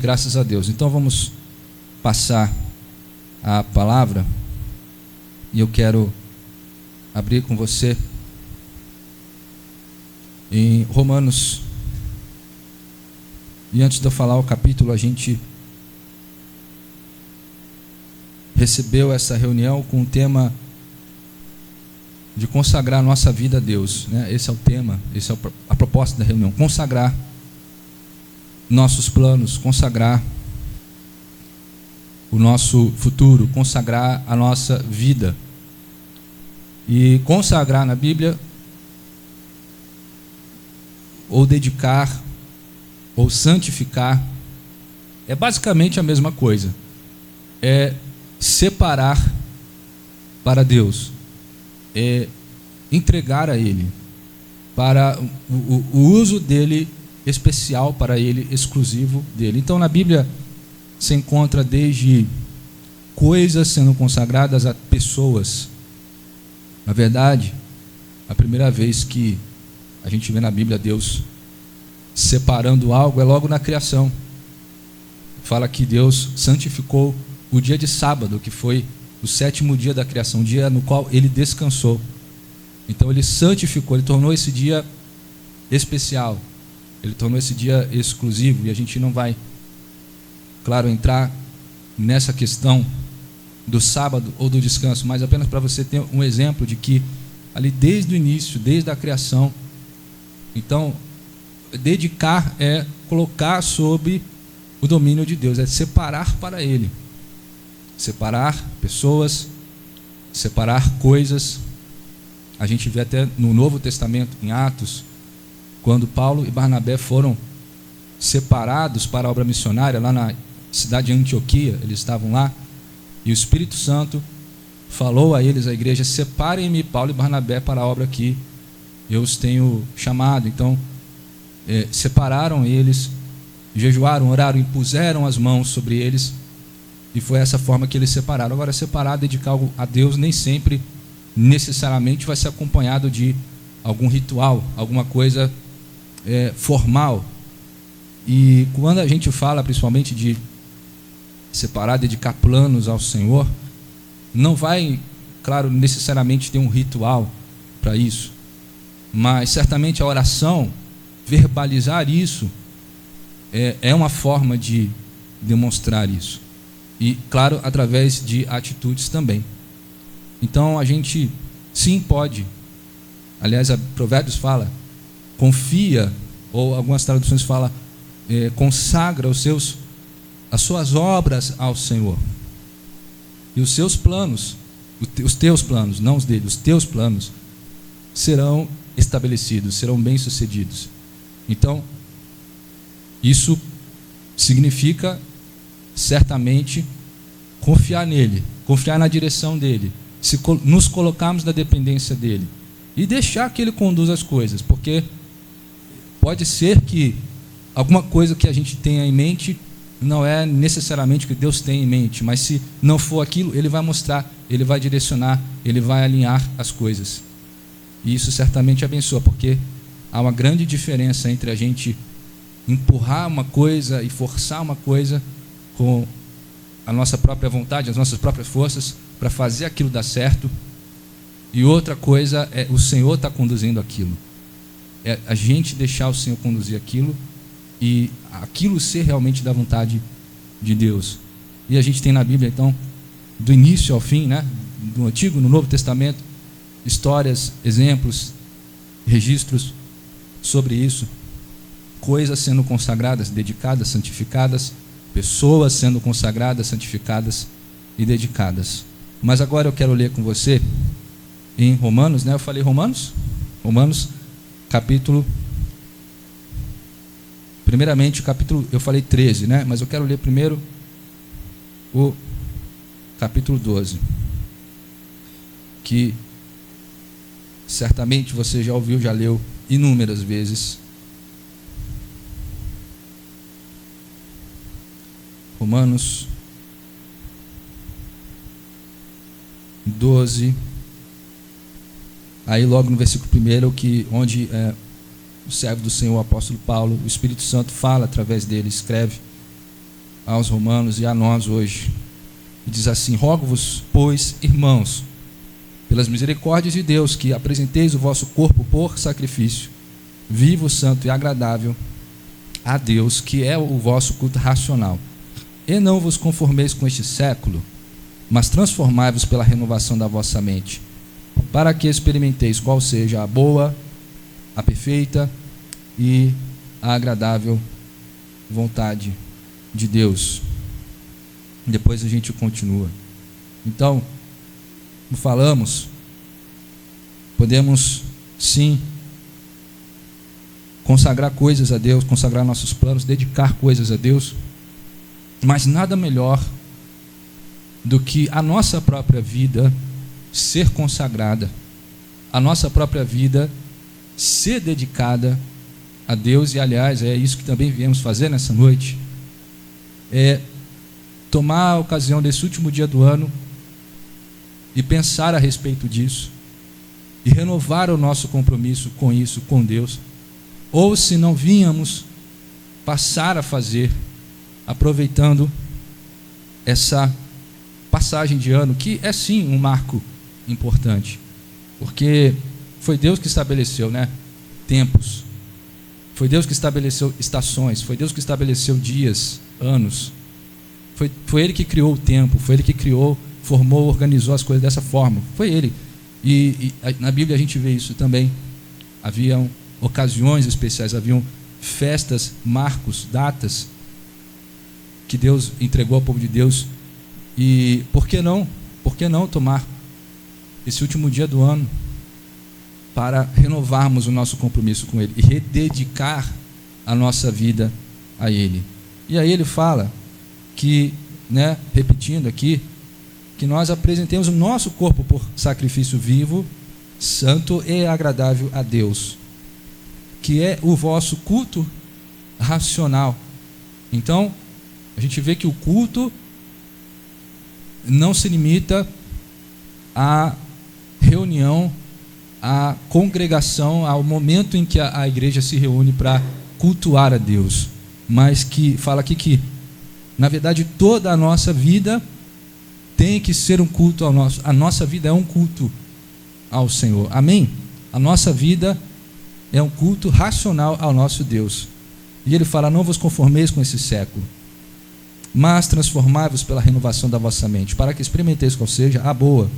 Graças a Deus. Então vamos passar a palavra e eu quero abrir com você em Romanos. E antes de eu falar o capítulo, a gente recebeu essa reunião com o tema de consagrar nossa vida a Deus, né? Esse é o tema, esse é a proposta da reunião: consagrar nossos planos, consagrar o nosso futuro, consagrar a nossa vida. E consagrar na Bíblia, ou dedicar, ou santificar, é basicamente a mesma coisa. É separar para Deus, é entregar a Ele, para o uso dele especial, para Ele, exclusivo dele. Então na Bíblia se encontra desde coisas sendo consagradas a pessoas. Na verdade, a primeira vez que a gente vê na Bíblia Deus separando algo é logo na criação. Fala que Deus santificou o dia de sábado, que foi o 7º dia da criação, o dia no qual Ele descansou. Então Ele santificou, Ele tornou esse dia especial, Ele tornou esse dia exclusivo. E a gente não vai, claro, entrar nessa questão do sábado ou do descanso, mas apenas para você ter um exemplo de que ali desde o início, desde a criação, então dedicar é colocar sob o domínio de Deus, é separar para Ele, separar pessoas, separar coisas. A gente vê até no Novo Testamento, em Atos, quando Paulo e Barnabé foram separados para a obra missionária lá na cidade de Antioquia, eles estavam lá, e o Espírito Santo falou a eles, a igreja: separem-me, Paulo e Barnabé, para a obra que eu os tenho chamado. Então separaram eles, jejuaram, oraram, impuseram as mãos sobre eles, e foi essa forma que eles separaram. Agora, separar, dedicar algo a Deus, nem sempre necessariamente vai ser acompanhado de algum ritual, alguma coisa formal. E quando a gente fala principalmente de separar, dedicar planos ao Senhor, não vai, claro, necessariamente ter um ritual para isso, mas certamente a oração, verbalizar isso, é uma forma de demonstrar isso. E, claro, através de atitudes também. Então a gente sim pode, aliás, a Provérbios fala, confia, ou algumas traduções falam, consagra as suas obras ao Senhor. E os seus planos, os teus planos, não os dele, os teus planos serão estabelecidos, serão bem-sucedidos. Então, isso significa certamente confiar nele, confiar na direção dele, nos colocarmos na dependência dele e deixar que ele conduza as coisas, porque pode ser que alguma coisa que a gente tenha em mente não é necessariamente o que Deus tem em mente, mas se não for aquilo, Ele vai mostrar, Ele vai direcionar, Ele vai alinhar as coisas. E isso certamente abençoa, porque há uma grande diferença entre a gente empurrar uma coisa e forçar uma coisa com a nossa própria vontade, as nossas próprias forças, para fazer aquilo dar certo, e outra coisa é o Senhor estar conduzindo aquilo. É a gente deixar o Senhor conduzir aquilo e aquilo ser realmente da vontade de Deus. E a gente tem na Bíblia, então, do início ao fim, né, do Antigo, no Novo Testamento, histórias, exemplos, registros sobre isso, coisas sendo consagradas, dedicadas, santificadas, pessoas sendo consagradas, santificadas e dedicadas. Mas agora eu quero ler com você em Romanos, né? Eu falei Romanos, capítulo, primeiramente capítulo, eu falei 13, né? Mas eu quero ler primeiro o capítulo 12, que certamente você já ouviu, já leu inúmeras vezes. Romanos 12, aí logo no versículo 1, onde o servo do Senhor, o apóstolo Paulo, o Espírito Santo fala através dele, escreve aos romanos e a nós hoje. E diz assim: rogo-vos, pois, irmãos, pelas misericórdias de Deus, que apresenteis o vosso corpo por sacrifício, vivo, santo e agradável a Deus, que é o vosso culto racional. E não vos conformeis com este século, mas transformai-vos pela renovação da vossa mente, para que experimenteis qual seja a boa, a perfeita e a agradável vontade de Deus. Depois a gente continua. Então, como falamos, podemos sim consagrar coisas a Deus, consagrar nossos planos, dedicar coisas a Deus, mas nada melhor do que a nossa própria vida ser consagrada, a nossa própria vida ser dedicada a Deus. E aliás, é isso que também viemos fazer nessa noite, é tomar a ocasião desse último dia do ano e pensar a respeito disso e renovar o nosso compromisso com isso, com Deus, ou se não vínhamos, passar a fazer, aproveitando essa passagem de ano, que é sim um marco importante, porque foi Deus que estabeleceu, tempos, foi Deus que estabeleceu estações, foi Deus que estabeleceu dias, anos, foi Ele que criou o tempo, foi Ele que criou, formou, organizou as coisas dessa forma, foi Ele. E na Bíblia a gente vê isso também. Haviam ocasiões especiais, haviam festas, marcos, datas que Deus entregou ao povo de Deus. E por que não tomar esse último dia do ano para renovarmos o nosso compromisso com Ele e rededicar a nossa vida a Ele? E aí ele fala que, repetindo aqui, que nós apresentemos o nosso corpo por sacrifício vivo, santo e agradável a Deus, que é o vosso culto racional. Então, a gente vê que o culto não se limita à reunião, à congregação, ao momento em que a igreja se reúne para cultuar a Deus, mas que fala aqui que, na verdade, toda a nossa vida tem que ser um culto ao nosso. A nossa vida é um culto ao Senhor. Amém? A nossa vida é um culto racional ao nosso Deus. E ele fala: não vos conformeis com esse século, mas transformai-vos pela renovação da vossa mente, para que experimenteis qual seja a boa,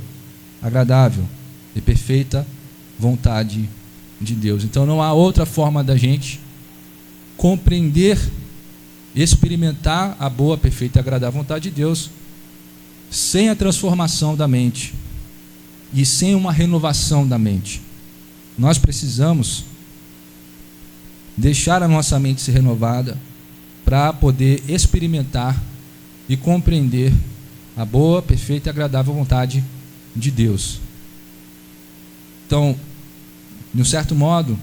agradável e perfeita vontade de Deus. Então não há outra forma da gente compreender, experimentar a boa, perfeita e agradável vontade de Deus sem a transformação da mente e sem uma renovação da mente. Nós precisamos deixar a nossa mente ser renovada para poder experimentar e compreender a boa, perfeita e agradável vontade de Deus. Então, de um certo modo,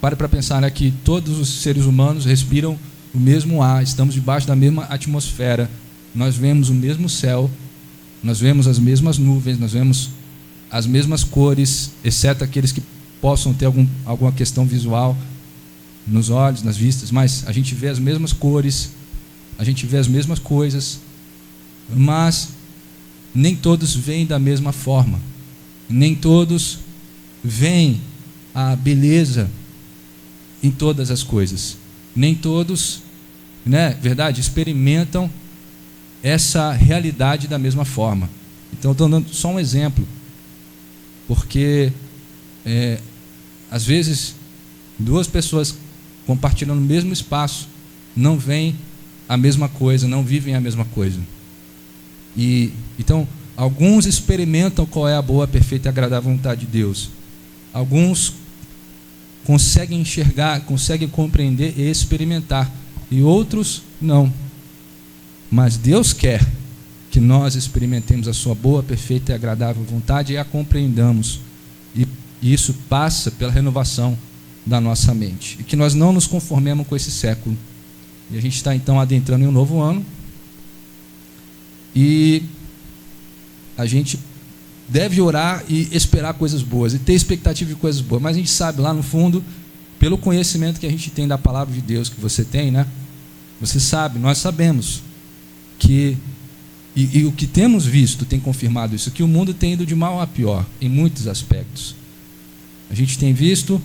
pare para pensar, que todos os seres humanos respiram o mesmo ar, estamos debaixo da mesma atmosfera, nós vemos o mesmo céu, nós vemos as mesmas nuvens, nós vemos as mesmas cores, exceto aqueles que possam ter alguma questão visual nos olhos, nas vistas, mas a gente vê as mesmas cores, a gente vê as mesmas coisas, mas nem todos veem da mesma forma, nem todos veem a beleza em todas as coisas, nem todos, verdade, experimentam essa realidade da mesma forma. Então estou dando só um exemplo, porque às vezes duas pessoas compartilhando o mesmo espaço não veem a mesma coisa, não vivem a mesma coisa. E então alguns experimentam qual é a boa, perfeita e agradável vontade de Deus, alguns conseguem enxergar, conseguem compreender e experimentar, e outros não. Mas Deus quer que nós experimentemos a sua boa, perfeita e agradável vontade e a compreendamos. E isso passa pela renovação da nossa mente. E que nós não nos conformemos com esse século. E a gente está então adentrando em um novo ano. E a gente deve orar e esperar coisas boas, e ter expectativa de coisas boas. Mas a gente sabe lá no fundo, pelo conhecimento que a gente tem da palavra de Deus, que você tem, Você sabe, nós sabemos que, e o que temos visto tem confirmado isso, que o mundo tem ido de mal a pior, em muitos aspectos. A gente tem visto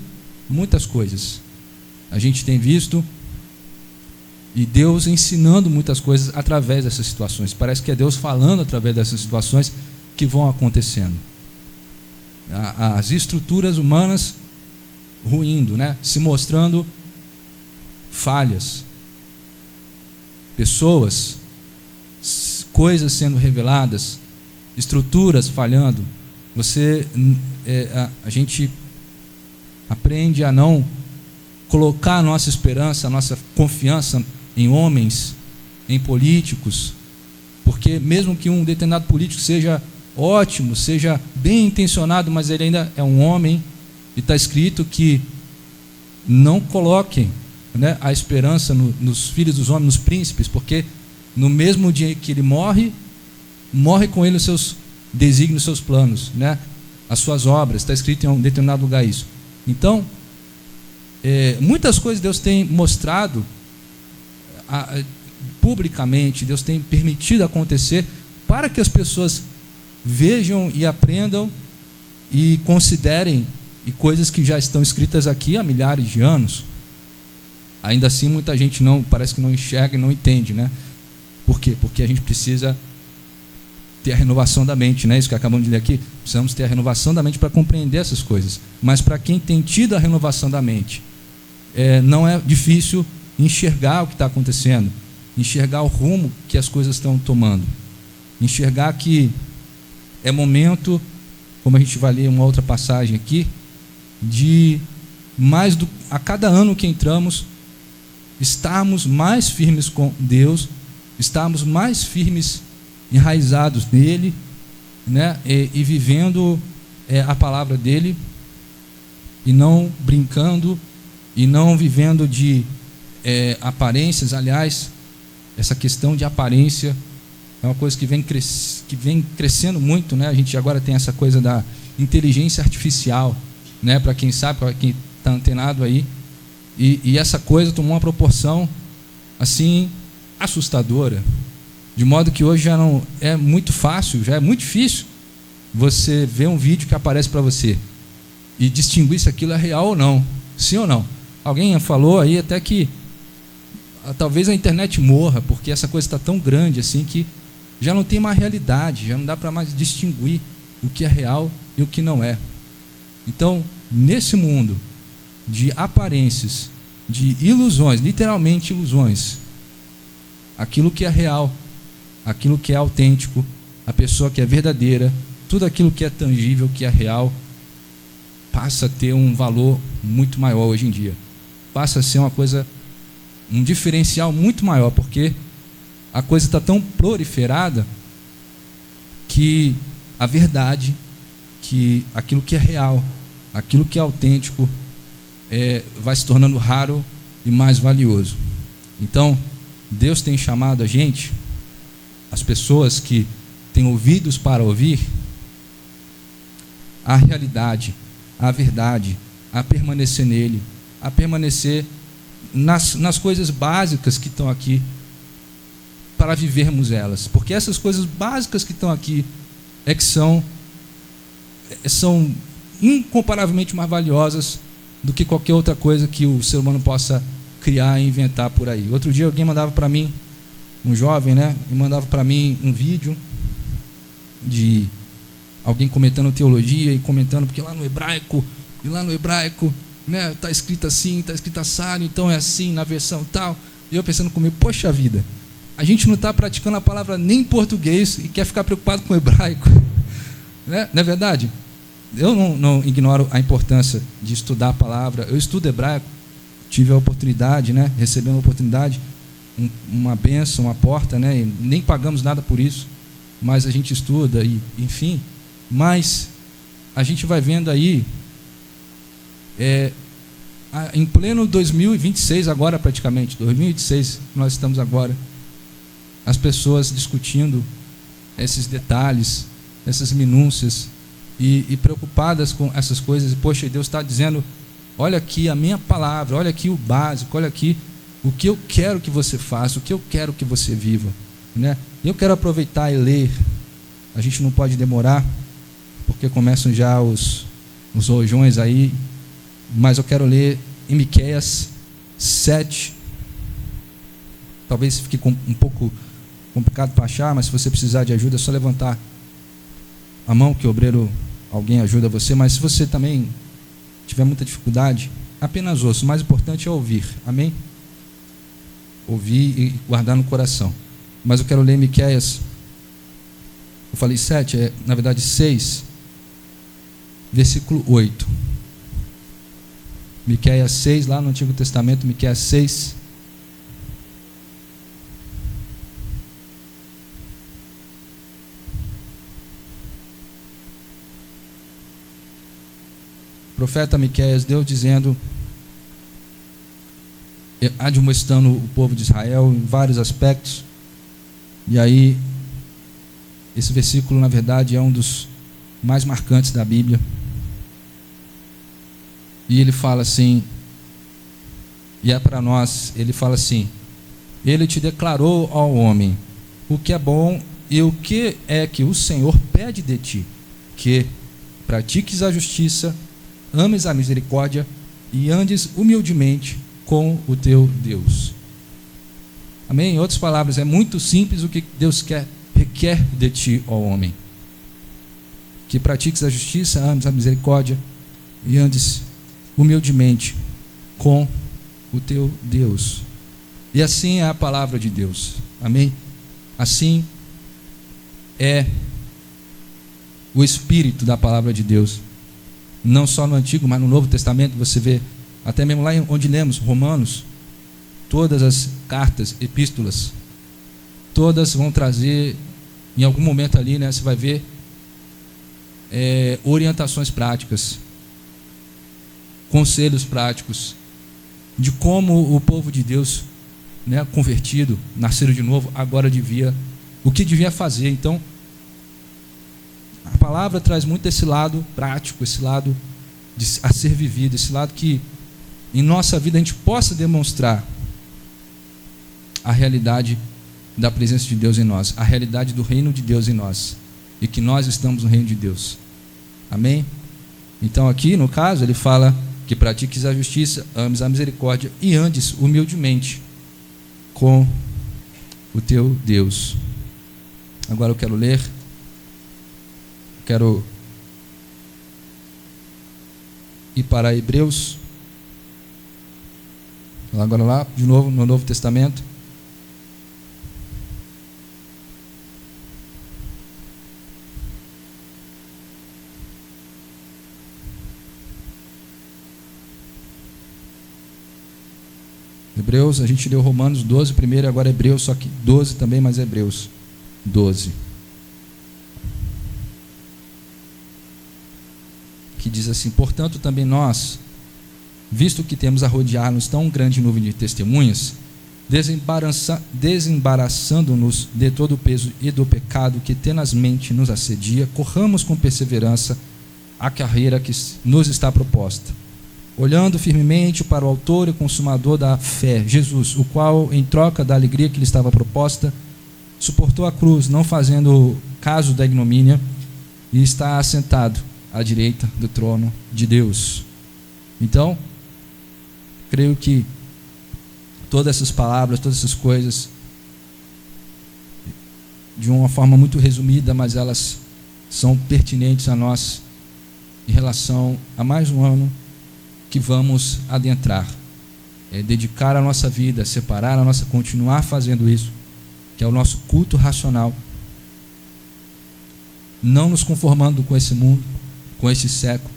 muitas coisas. A gente tem visto e Deus ensinando muitas coisas através dessas situações. Parece que é Deus falando através dessas situações que vão acontecendo. As estruturas humanas ruindo, né? Se mostrando falhas. Pessoas, coisas sendo reveladas, estruturas falhando. A gente aprende a não colocar a nossa esperança, a nossa confiança em homens, em políticos, porque mesmo que um determinado político seja ótimo, seja bem intencionado, mas ele ainda é um homem, e está escrito que não coloquem, né, a esperança nos filhos dos homens, nos príncipes, porque no mesmo dia que ele morre com ele os seus desígnios, os seus planos, né, as suas obras. Está escrito em um determinado lugar isso. Então, muitas coisas Deus tem mostrado publicamente, Deus tem permitido acontecer para que as pessoas vejam e aprendam e considerem e coisas que já estão escritas aqui há milhares de anos. Ainda assim, muita gente parece que não enxerga e não entende, né? Por quê? Porque a gente precisa ter a renovação da mente, né? Isso que acabamos de ler aqui. Precisamos ter a renovação da mente para compreender essas coisas. Mas para quem tem tido a renovação da mente, não é difícil enxergar o que está acontecendo, enxergar o rumo que as coisas estão tomando, enxergar que é momento, como a gente vai ler uma outra passagem aqui, de a cada ano que entramos, estarmos mais firmes com Deus, estarmos mais firmes, enraizados nele, né? E vivendo a palavra dele, e não brincando, e não vivendo de aparências. Aliás, essa questão de aparência é uma coisa que vem crescendo muito, né? A gente agora tem essa coisa da inteligência artificial, né? Para quem sabe, para quem está antenado aí, e essa coisa tomou uma proporção assim assustadora, de modo que hoje já não é muito fácil, já é muito difícil você ver um vídeo que aparece para você e distinguir se aquilo é real ou não, sim ou não. Alguém falou aí até que talvez a internet morra, porque essa coisa está tão grande assim que já não tem mais realidade, já não dá para mais distinguir o que é real e o que não é. Então, nesse mundo de aparências, de ilusões, literalmente ilusões, aquilo que é real, aquilo que é autêntico, a pessoa que é verdadeira, tudo aquilo que é tangível, que é real, passa a ter um valor muito maior hoje em dia. Passa a ser uma coisa, um diferencial muito maior, porque a coisa está tão proliferada que a verdade, que aquilo que é real, aquilo que é autêntico, vai se tornando raro e mais valioso. Então, Deus tem chamado a gente, as pessoas que têm ouvidos para ouvir, a realidade, a verdade, a permanecer nele, a permanecer nas coisas básicas que estão aqui, para vivermos elas, porque essas coisas básicas que estão aqui que são incomparavelmente mais valiosas do que qualquer outra coisa que o ser humano possa criar e inventar por aí. Outro dia alguém mandava para mim, um jovem, né, e mandava para mim um vídeo de alguém comentando teologia e comentando, porque lá no hebraico, né, está escrito assim, está escrito assado, então é assim, na versão tal. E eu pensando comigo, poxa vida, a gente não está praticando a palavra nem em português e quer ficar preocupado com o hebraico, né? Não é verdade? Eu não ignoro a importância de estudar a palavra. Eu estudo hebraico, tive a oportunidade, né, recebi uma oportunidade, uma bênção, uma porta, né, e nem pagamos nada por isso, mas a gente estuda, e enfim. Mas a gente vai vendo aí, em pleno 2026 agora, praticamente 2026 nós estamos agora, as pessoas discutindo esses detalhes, essas minúcias, e preocupadas com essas coisas. E poxa, Deus está dizendo, olha aqui a minha palavra, olha aqui o básico, olha aqui o que eu quero que você faça, o que eu quero que você viva, né? Eu quero aproveitar e ler. A gente não pode demorar, porque começam já os rojões aí, mas eu quero ler em Miqueias 7. Talvez fique um pouco complicado para achar, mas se você precisar de ajuda, é só levantar a mão que o obreiro, alguém ajuda você. Mas se você também tiver muita dificuldade, apenas ouça. O mais importante é ouvir, amém? Ouvir e guardar no coração. Mas eu quero ler Miqueias, eu falei 7, na verdade 6, versículo 8. Miqueias 6, lá no Antigo Testamento, Miqueias 6. O profeta Miqueias, Deus dizendo, admoestando o povo de Israel em vários aspectos. E aí, esse versículo, na verdade, é um dos mais marcantes da Bíblia. E ele fala assim, e é para nós, ele fala assim: ele te declarou ao homem o que é bom e o que é que o Senhor pede de ti, que pratiques a justiça, ames a misericórdia e andes humildemente com o teu Deus. Amém? Em outras palavras, é muito simples o que Deus requer de ti, ó homem: que pratiques a justiça, ames a misericórdia e andes humildemente com o teu Deus. E assim é a palavra de Deus, amém? Assim é o espírito da palavra de Deus, não só no Antigo, mas no Novo Testamento. Você vê, até mesmo lá onde lemos Romanos, todas as cartas, epístolas, todas vão trazer, em algum momento ali, né, você vai ver orientações práticas, conselhos práticos, de como o povo de Deus, né, convertido, nascido de novo, agora o que devia fazer. Então, a palavra traz muito esse lado prático, esse lado a ser vivido, esse lado que em nossa vida a gente possa demonstrar a realidade da presença de Deus em nós, a realidade do reino de Deus em nós, e que nós estamos no reino de Deus, amém? Então aqui no caso ele fala que pratiques a justiça, ames a misericórdia e andes humildemente com o teu Deus. Agora eu quero ler, quero ir para Hebreus, agora lá de novo no Novo Testamento. Hebreus, a gente leu Romanos 12 primeiro, agora Hebreus, só que 12 também, mas Hebreus 12. Que diz assim: portanto também nós, visto que temos a rodear-nos tão grande nuvem de testemunhas, desembaraçando-nos de todo o peso e do pecado que tenazmente nos assedia, corramos com perseverança a carreira que nos está proposta, olhando firmemente para o autor e consumador da fé, Jesus, o qual, em troca da alegria que lhe estava proposta, suportou a cruz, não fazendo caso da ignomínia, e está assentado à direita do trono de Deus. Então, creio que todas essas palavras, todas essas coisas, de uma forma muito resumida, mas elas são pertinentes a nós em relação a mais um ano que vamos adentrar, dedicar a nossa vida, separar a nossa, continuar fazendo isso, que é o nosso culto racional, não nos conformando com esse mundo, com esse século,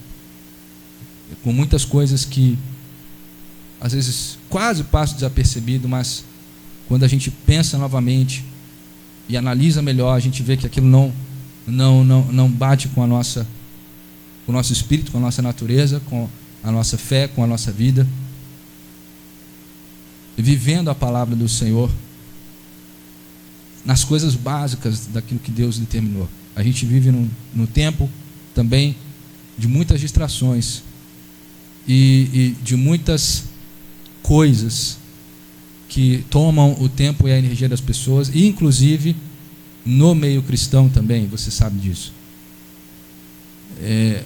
com muitas coisas que às vezes quase passam desapercebido, mas quando a gente pensa novamente e analisa melhor, a gente vê que aquilo não bate com o nosso espírito, com a nossa natureza, com a nossa fé, com a nossa vida, vivendo a palavra do Senhor nas coisas básicas daquilo que Deus determinou. A gente vive no tempo também de muitas distrações e de muitas coisas que tomam o tempo e a energia das pessoas, e inclusive no meio cristão também, você sabe disso.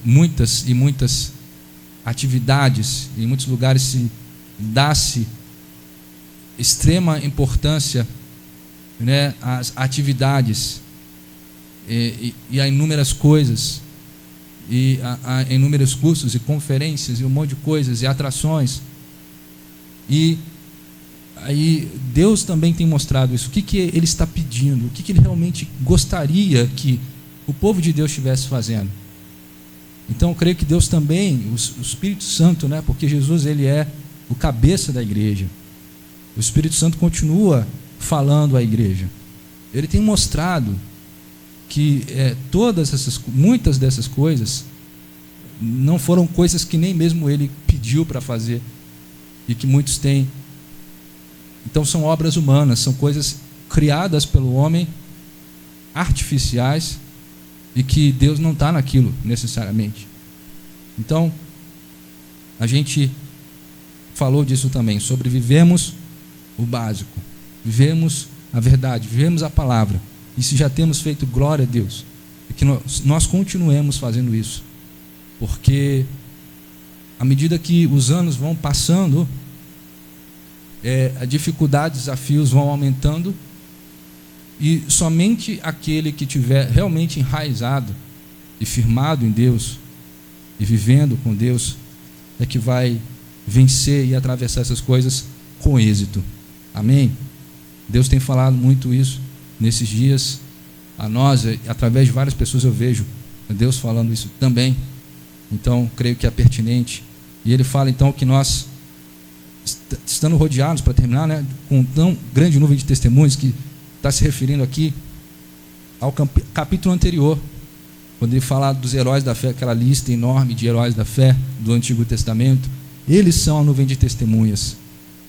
Muitas e muitas atividades, em muitos lugares se dá-se extrema importância, né, às atividades e a inúmeras coisas, e a inúmeros cursos e conferências e um monte de coisas e atrações. E aí Deus também tem mostrado isso. O que Ele está pedindo? O que Ele realmente gostaria que o povo de Deus estivesse fazendo? Então eu creio que Deus também, o Espírito Santo, né, porque Jesus ele é o cabeça da igreja. O Espírito Santo continua falando à igreja. Ele tem mostrado que muitas dessas coisas não foram coisas que nem mesmo Ele pediu para fazer e que muitos têm. Então são obras humanas, são coisas criadas pelo homem, artificiais, e que Deus não está naquilo necessariamente. Então, a gente falou disso também, sobre vivemos o básico, vivemos a verdade, vivemos a palavra. E se já temos feito, glória a Deus, e que nós continuemos fazendo isso, porque à medida que os anos vão passando, a dificuldade, desafios vão aumentando, e somente aquele que tiver realmente enraizado e firmado em Deus e vivendo com Deus é que vai vencer e atravessar essas coisas com êxito. Amém? Deus tem falado muito isso nesses dias a nós, através de várias pessoas eu vejo Deus falando isso também. Então creio que é pertinente. E Ele fala então que nós, estando rodeados, para terminar, né, com tão grande nuvem de testemunhos, que está se referindo aqui ao capítulo anterior, quando ele fala dos heróis da fé, aquela lista enorme de heróis da fé do Antigo Testamento. Eles são a nuvem de testemunhas.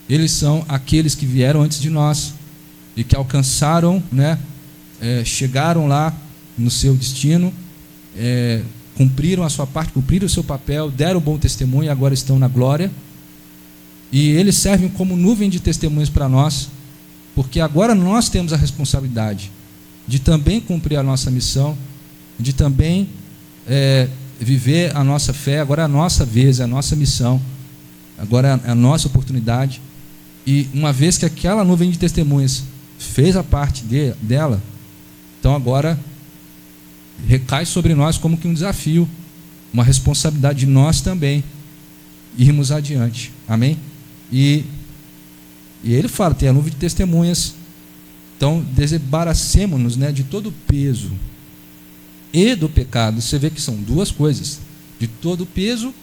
Eles são aqueles que vieram antes de nós e que alcançaram, né, chegaram lá no seu destino, cumpriram a sua parte, cumpriram o seu papel, deram bom testemunho e agora estão na glória. E eles servem como nuvem de testemunhas para nós, porque agora nós temos a responsabilidade de também cumprir a nossa missão, de também viver a nossa fé. Agora é a nossa vez, é a nossa missão, agora é a nossa oportunidade. E uma vez que aquela nuvem de testemunhas fez a parte dela, então agora recai sobre nós como que um desafio, uma responsabilidade de nós também irmos adiante. Amém? E ele fala, tem a nuvem de testemunhas, então desembaracemos-nos, né, de todo o peso e do pecado. Você vê que são duas coisas, de todo o peso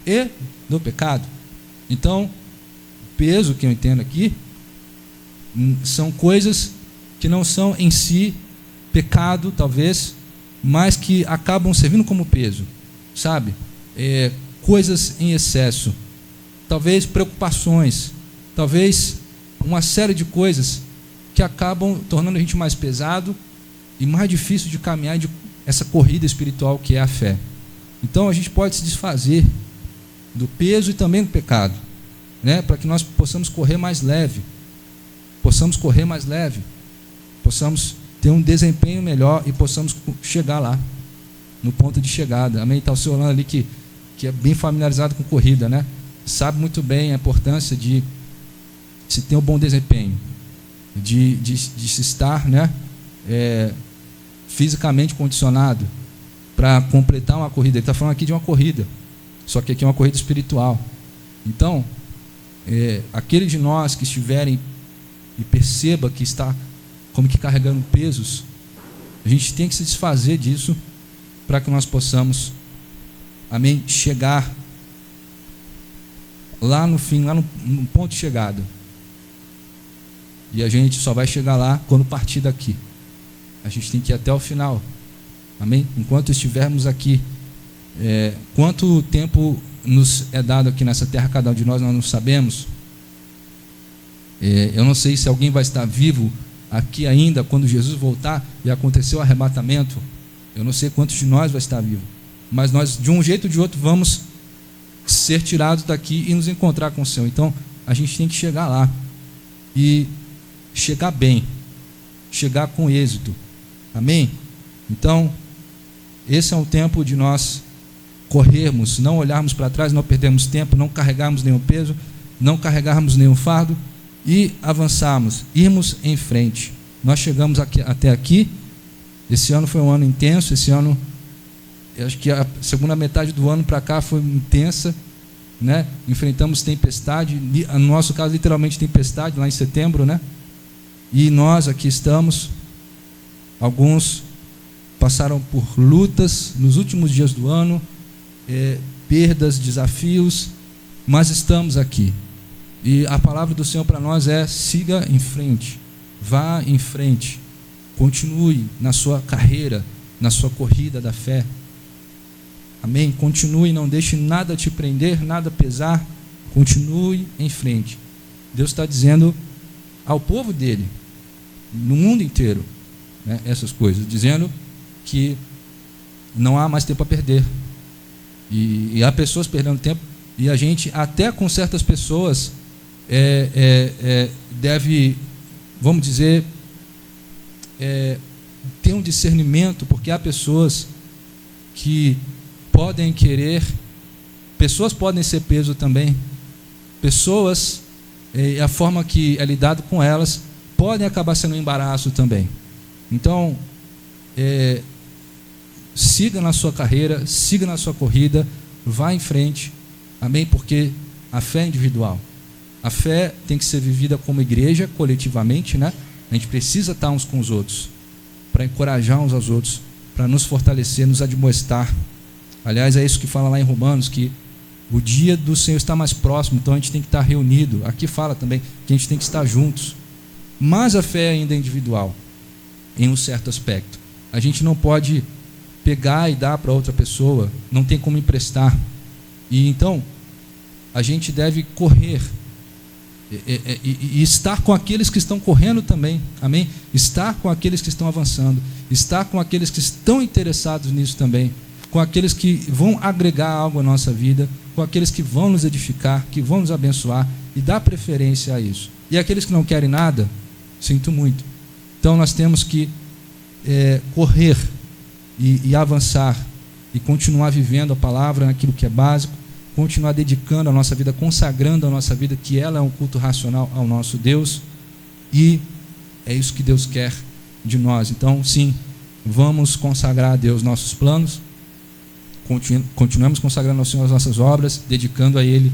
e do pecado. Então, o peso que eu entendo aqui são coisas que não são em si pecado, talvez, mas que acabam servindo como peso, sabe? Coisas em excesso, talvez preocupações, talvez uma série de coisas que acabam tornando a gente mais pesado e mais difícil de caminhar essa corrida espiritual que é a fé. Então a gente pode se desfazer do peso e também do pecado, né, para que nós possamos correr mais leve, possamos ter um desempenho melhor e possamos chegar lá, no ponto de chegada. Amém? Está o senhor Orlando ali que é bem familiarizado com corrida, né? Sabe muito bem a importância de se ter um bom desempenho, de se estar, né, fisicamente condicionado para completar uma corrida. Ele está falando aqui de uma corrida, só que aqui é uma corrida espiritual. Então, aquele de nós que estiverem e perceba que está como que carregando pesos, a gente tem que se desfazer disso para que nós possamos, amém, chegar lá no fim, lá no ponto de chegada. E a gente só vai chegar lá quando partir daqui. A gente tem que ir até o final. Amém? Enquanto estivermos aqui, quanto tempo nos é dado aqui nessa terra, cada um de nós não sabemos. Eu não sei se alguém vai estar vivo aqui ainda quando Jesus voltar e acontecer o arrebatamento. Eu não sei quantos de nós vai estar vivo, mas nós de um jeito ou de outro vamos ser tirados daqui e nos encontrar com o Senhor. Então a gente tem que chegar lá. e chegar bem, chegar com êxito. Amém? Então, esse é um tempo de nós corrermos, não olharmos para trás, não perdermos tempo, não carregarmos nenhum peso, não carregarmos nenhum fardo e avançarmos, irmos em frente. Nós chegamos até aqui. Esse ano foi um ano intenso. Esse ano, eu acho que a segunda metade do ano para cá foi intensa, né? Enfrentamos tempestade, no nosso caso literalmente tempestade, lá em setembro, né? E nós aqui estamos. Alguns passaram por lutas nos últimos dias do ano, perdas, desafios, mas estamos aqui. E a palavra do Senhor para nós é: siga em frente, vá em frente, continue na sua carreira, na sua corrida da fé. Amém? Continue, não deixe nada te prender, nada pesar, continue em frente. Deus está dizendo ao povo dele, no mundo inteiro, né, essas coisas, dizendo que não há mais tempo a perder. E há pessoas perdendo tempo, e a gente, até com certas pessoas, deve, vamos dizer, ter um discernimento, porque há pessoas que podem querer, pessoas podem ser peso também, pessoas, a forma que é lidado com elas, podem acabar sendo um embaraço também. Então, siga na sua carreira, siga na sua corrida, vá em frente, amém? Porque a fé é individual, a fé tem que ser vivida como igreja, coletivamente, né? A gente precisa estar uns com os outros, para encorajar uns aos outros, para nos fortalecer, nos admoestar. Aliás, é isso que fala lá em Romanos, que o dia do Senhor está mais próximo, então a gente tem que estar reunido. Aqui fala também que a gente tem que estar juntos, mas a fé ainda é individual, em um certo aspecto. A gente não pode pegar e dar para outra pessoa, não tem como emprestar. E então, a gente deve correr e estar com aqueles que estão correndo também, amém? Estar com aqueles que estão avançando, estar com aqueles que estão interessados nisso também, com aqueles que vão agregar algo à nossa vida, com aqueles que vão nos edificar, que vão nos abençoar, e dar preferência a isso. E aqueles que não querem nada, sinto muito. Então nós temos que correr e avançar, e continuar vivendo a palavra naquilo que é básico, continuar dedicando a nossa vida, consagrando a nossa vida, que ela é um culto racional ao nosso Deus, e é isso que Deus quer de nós. Então, sim, vamos consagrar a Deus nossos planos, continuamos consagrando ao Senhor as nossas obras, dedicando a Ele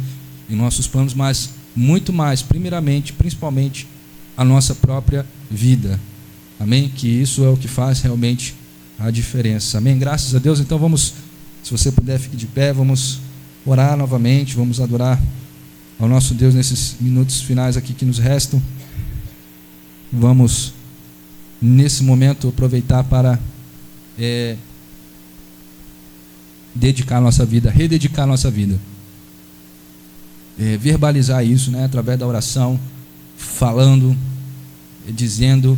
em nossos planos, mas muito mais, primeiramente, principalmente, a nossa própria vida. Amém? Que isso é o que faz realmente a diferença. Amém? Graças a Deus. Então vamos, se você puder, fique de pé, vamos orar novamente, vamos adorar ao nosso Deus nesses minutos finais aqui que nos restam. Vamos, nesse momento, aproveitar para dedicar a nossa vida, rededicar a nossa vida. Verbalizar isso, né, através da oração, falando, dizendo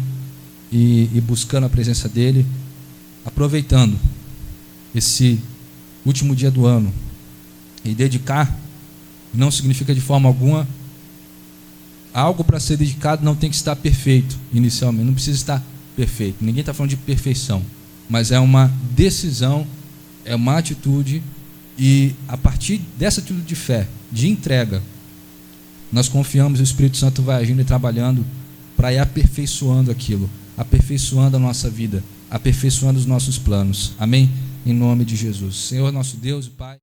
e buscando a presença dEle, aproveitando esse último dia do ano. E dedicar não significa de forma alguma, algo para ser dedicado não tem que estar perfeito inicialmente, não precisa estar perfeito, ninguém está falando de perfeição, mas é uma decisão, é uma atitude, e a partir dessa atitude de fé, de entrega, nós confiamos que o Espírito Santo vai agindo e trabalhando para ir aperfeiçoando aquilo, aperfeiçoando a nossa vida, aperfeiçoando os nossos planos. Amém? Em nome de Jesus. Senhor nosso Deus e Pai.